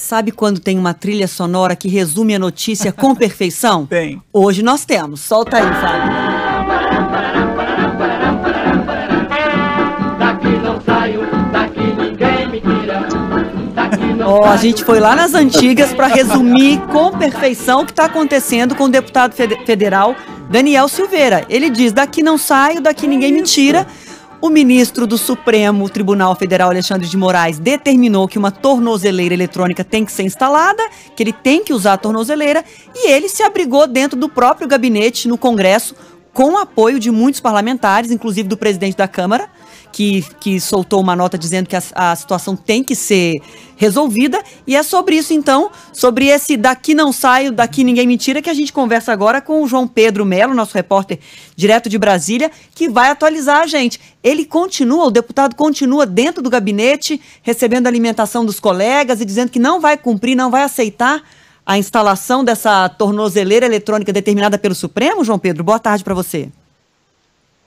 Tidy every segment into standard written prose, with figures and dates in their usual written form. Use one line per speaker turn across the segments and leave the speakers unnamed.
Sabe quando tem uma trilha sonora que resume a notícia com perfeição?
Tem.
Hoje nós temos. Solta aí, Fábio.
Daqui não saio, daqui ninguém me tira.
A gente foi lá nas antigas para resumir com perfeição o que está acontecendo com o deputado federal Daniel Silveira. Ele diz, daqui não saio, daqui ninguém me tira. O ministro do Supremo Tribunal Federal, Alexandre de Moraes, determinou que uma tornozeleira eletrônica tem que ser instalada, que ele tem que usar a tornozeleira, e ele se abrigou dentro do próprio gabinete no Congresso, com o apoio de muitos parlamentares, inclusive do presidente da Câmara, que soltou uma nota dizendo que a situação tem que ser resolvida. E é sobre isso, então, sobre esse daqui não saio, daqui ninguém me tira, que a gente conversa agora com o João Pedro Melo, nosso repórter direto de Brasília, que vai atualizar a gente. Ele continua, o deputado continua dentro do gabinete, recebendo alimentação dos colegas e dizendo que não vai cumprir, não vai aceitar a instalação dessa tornozeleira eletrônica determinada pelo Supremo. João Pedro, boa tarde para você.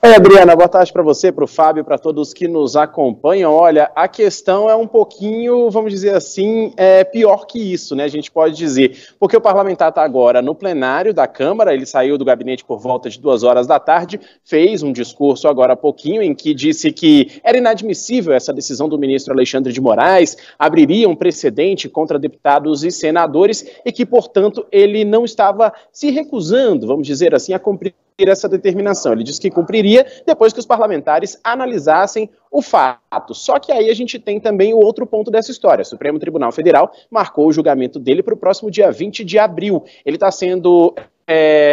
Oi, Adriana, boa tarde para você, para o Fábio, para todos que nos acompanham. Olha, a questão é um pouquinho, vamos dizer assim, pior que isso, né? A gente pode dizer, porque o parlamentar está agora no plenário da Câmara, ele saiu do gabinete por volta de 2 horas da tarde, fez um discurso agora há pouquinho em que disse que era inadmissível essa decisão do ministro Alexandre de Moraes, abriria um precedente contra deputados e senadores e que, portanto, ele não estava se recusando, vamos dizer assim, a cumprir essa determinação. Ele disse que cumpriria depois que os parlamentares analisassem o fato. Só que aí a gente tem também o outro ponto dessa história. O Supremo Tribunal Federal marcou o julgamento dele para o próximo dia 20 de abril. Ele está sendo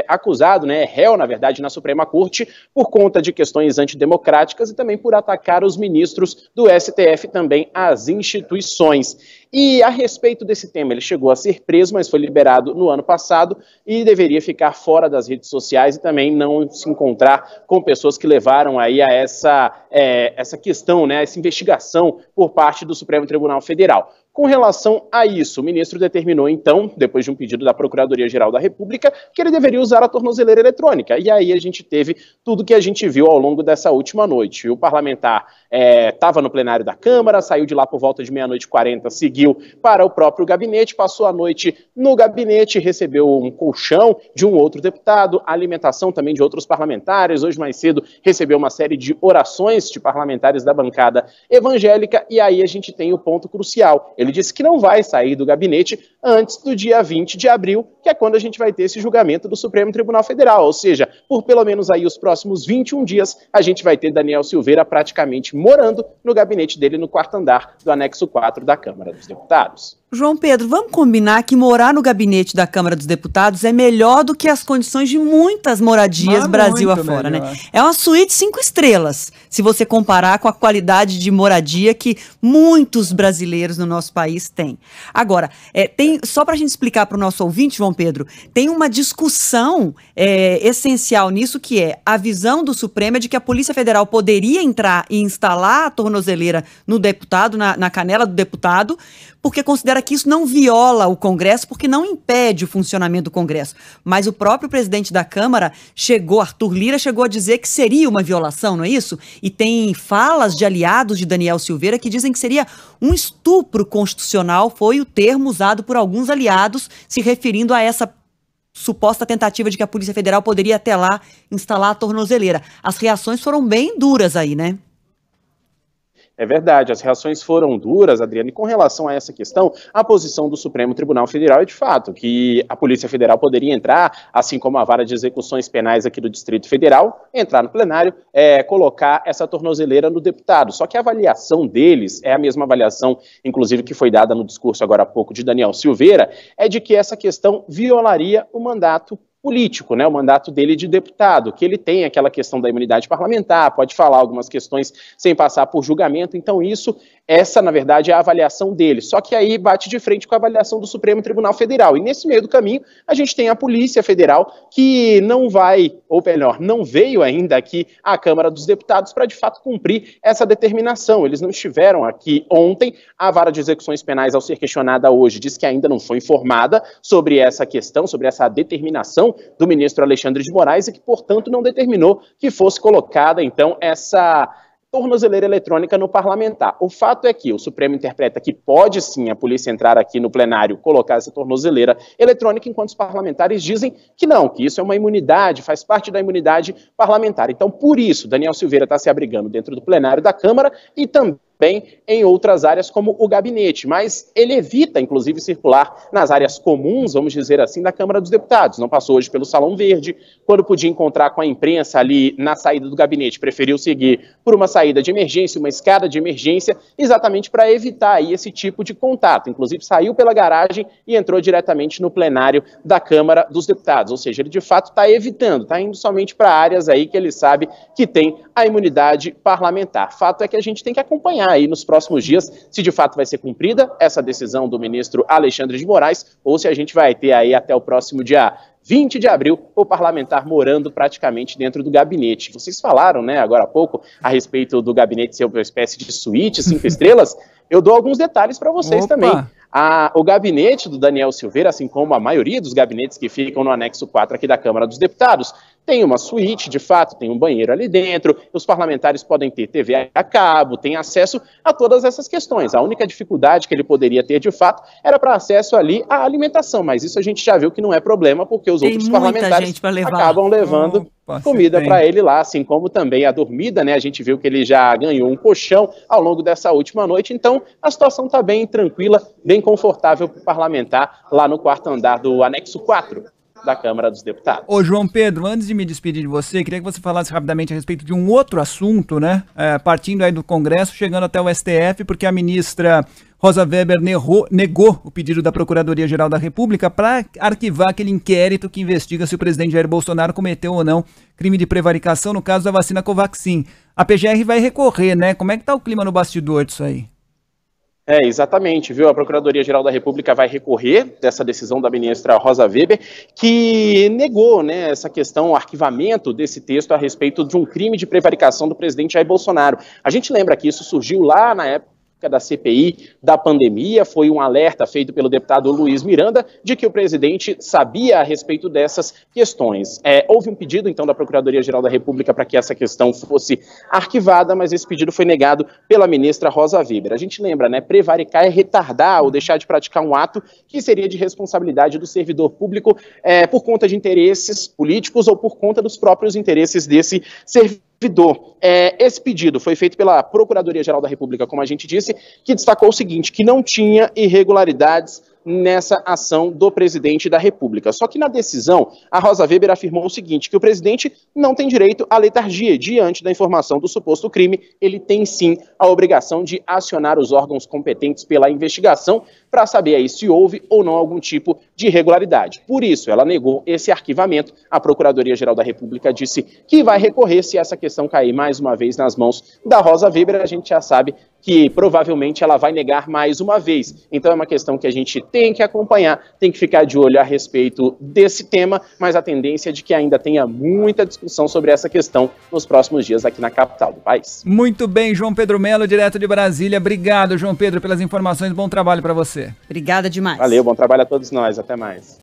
acusado, réu, na verdade, na Suprema Corte, por conta de questões antidemocráticas e também por atacar os ministros do STF, também as instituições. E a respeito desse tema, ele chegou a ser preso, mas foi liberado no ano passado e deveria ficar fora das redes sociais e também não se encontrar com pessoas que levaram aí a essa questão, essa investigação por parte do Supremo Tribunal Federal. Com relação a isso, o ministro determinou, então, depois de um pedido da Procuradoria-Geral da República, que ele deveria usar a tornozeleira eletrônica. E aí a gente teve tudo que a gente viu ao longo dessa última noite. O parlamentar estava no plenário da Câmara, saiu de lá por volta de 00:40, seguiu para o próprio gabinete, passou a noite no gabinete, recebeu um colchão de um outro deputado, alimentação também de outros parlamentares. Hoje mais cedo recebeu uma série de orações de parlamentares da bancada evangélica. E aí a gente tem o ponto crucial. Ele disse que não vai sair do gabinete antes do dia 20 de abril, que é quando a gente vai ter esse julgamento do Supremo Tribunal Federal. Ou seja, por pelo menos aí os próximos 21 dias, a gente vai ter Daniel Silveira praticamente morando no gabinete dele no 4º andar do anexo 4 da Câmara dos Deputados.
João Pedro, vamos combinar que morar no gabinete da Câmara dos Deputados é melhor do que as condições de muitas moradias Brasil afora, né? É uma suíte 5 estrelas, se você comparar com a qualidade de moradia que muitos brasileiros no nosso país têm. Agora, só para a gente explicar para o nosso ouvinte, João Pedro, tem uma discussão essencial nisso, que é a visão do Supremo de que a Polícia Federal poderia entrar e instalar a tornozeleira no deputado, na canela do deputado, porque considera que isso não viola o Congresso, porque não impede o funcionamento do Congresso. Mas o próprio presidente da Câmara, Arthur Lira, chegou a dizer que seria uma violação, não é isso? E tem falas de aliados de Daniel Silveira que dizem que seria um estupro constitucional, foi o termo usado por alguns aliados, se referindo a essa suposta tentativa de que a Polícia Federal poderia até lá instalar a tornozeleira. As reações foram bem duras aí, né?
É verdade, as reações foram duras, Adriana, e com relação a essa questão, a posição do Supremo Tribunal Federal é de fato que a Polícia Federal poderia entrar, assim como a Vara de Execuções Penais aqui do Distrito Federal, entrar no plenário, colocar essa tornozeleira no deputado. Só que a avaliação deles é a mesma avaliação, inclusive, que foi dada no discurso agora há pouco de Daniel Silveira, é de que essa questão violaria o mandato político, o mandato dele de deputado, que ele tem aquela questão da imunidade parlamentar, pode falar algumas questões sem passar por julgamento. Então essa, na verdade, é a avaliação dele. Só que aí bate de frente com a avaliação do Supremo Tribunal Federal. E nesse meio do caminho, a gente tem a Polícia Federal, que não vai, ou melhor, não veio ainda aqui à Câmara dos Deputados para, de fato, cumprir essa determinação. Eles não estiveram aqui ontem. A Vara de Execuções Penais, ao ser questionada hoje, diz que ainda não foi informada sobre essa questão, sobre essa determinação do ministro Alexandre de Moraes e que, portanto, não determinou que fosse colocada, então, essa tornozeleira eletrônica no parlamentar. O fato é que o Supremo interpreta que pode sim a polícia entrar aqui no plenário, colocar essa tornozeleira eletrônica, enquanto os parlamentares dizem que não, que isso é uma imunidade, faz parte da imunidade parlamentar. Então, por isso, Daniel Silveira está se abrigando dentro do plenário da Câmara e também em outras áreas como o gabinete, mas ele evita, inclusive, circular nas áreas comuns, vamos dizer assim, da Câmara dos Deputados. Não passou hoje pelo Salão Verde, quando podia encontrar com a imprensa ali na saída do gabinete, preferiu seguir por uma saída de emergência, uma escada de emergência, exatamente para evitar aí esse tipo de contato. Inclusive, saiu pela garagem e entrou diretamente no plenário da Câmara dos Deputados, ou seja, ele de fato está evitando, está indo somente para áreas aí que ele sabe que tem a imunidade parlamentar. Fato é que a gente tem que acompanhar aí nos próximos dias se de fato vai ser cumprida essa decisão do ministro Alexandre de Moraes ou se a gente vai ter aí até o próximo dia 20 de abril, o parlamentar morando praticamente dentro do gabinete. Vocês falaram, né, agora há pouco, a respeito do gabinete ser uma espécie de suíte 5 estrelas. Eu dou alguns detalhes para vocês também. O gabinete do Daniel Silveira, assim como a maioria dos gabinetes que ficam no anexo 4 aqui da Câmara dos Deputados, tem uma suíte, de fato, tem um banheiro ali dentro, os parlamentares podem ter TV a cabo, tem acesso a todas essas questões. A única dificuldade que ele poderia ter, de fato, era para acesso ali à alimentação, mas isso a gente já viu que não é problema, porque os outros parlamentares acabam levando comida para ele lá, assim como também a dormida, né? A gente viu que ele já ganhou um colchão ao longo dessa última noite, então a situação está bem tranquila, bem confortável para o parlamentar lá no 4º andar do anexo 4 da Câmara dos Deputados.
Ô João Pedro, antes de me despedir de você, queria que você falasse rapidamente a respeito de um outro assunto, né? Partindo aí do Congresso, chegando até o STF, porque a ministra Rosa Weber negou o pedido da Procuradoria-Geral da República para arquivar aquele inquérito que investiga se o presidente Jair Bolsonaro cometeu ou não crime de prevaricação no caso da vacina Covaxin. A PGR vai recorrer, né? Como é que tá o clima no bastidor disso aí?
Exatamente, viu? A Procuradoria-Geral da República vai recorrer dessa decisão da ministra Rosa Weber, que negou, né, essa questão, o arquivamento desse texto a respeito de um crime de prevaricação do presidente Jair Bolsonaro. A gente lembra que isso surgiu lá na época da CPI da pandemia, foi um alerta feito pelo deputado Luiz Miranda de que o presidente sabia a respeito dessas questões. Houve um pedido, então, da Procuradoria-Geral da República para que essa questão fosse arquivada, mas esse pedido foi negado pela ministra Rosa Weber. A gente lembra, né, prevaricar é retardar ou deixar de praticar um ato que seria de responsabilidade do servidor público por conta de interesses políticos ou por conta dos próprios interesses desse servidor. Esse pedido foi feito pela Procuradoria-Geral da República, como a gente disse, que destacou o seguinte, que não tinha irregularidades nessa ação do presidente da República. Só que na decisão, a Rosa Weber afirmou o seguinte, que o presidente não tem direito à letargia. Diante da informação do suposto crime, ele tem sim a obrigação de acionar os órgãos competentes pela investigação para saber aí se houve ou não algum tipo de irregularidade. Por isso, ela negou esse arquivamento. A Procuradoria-Geral da República disse que vai recorrer se essa questão cair mais uma vez nas mãos da Rosa Weber. A gente já sabe que provavelmente ela vai negar mais uma vez. Então é uma questão que a gente tem que acompanhar, tem que ficar de olho a respeito desse tema, mas a tendência é de que ainda tenha muita discussão sobre essa questão nos próximos dias aqui na capital do país.
Muito bem, João Pedro Melo, direto de Brasília. Obrigado, João Pedro, pelas informações. Bom trabalho para você.
Obrigada demais.
Valeu, bom trabalho a todos nós. Até mais.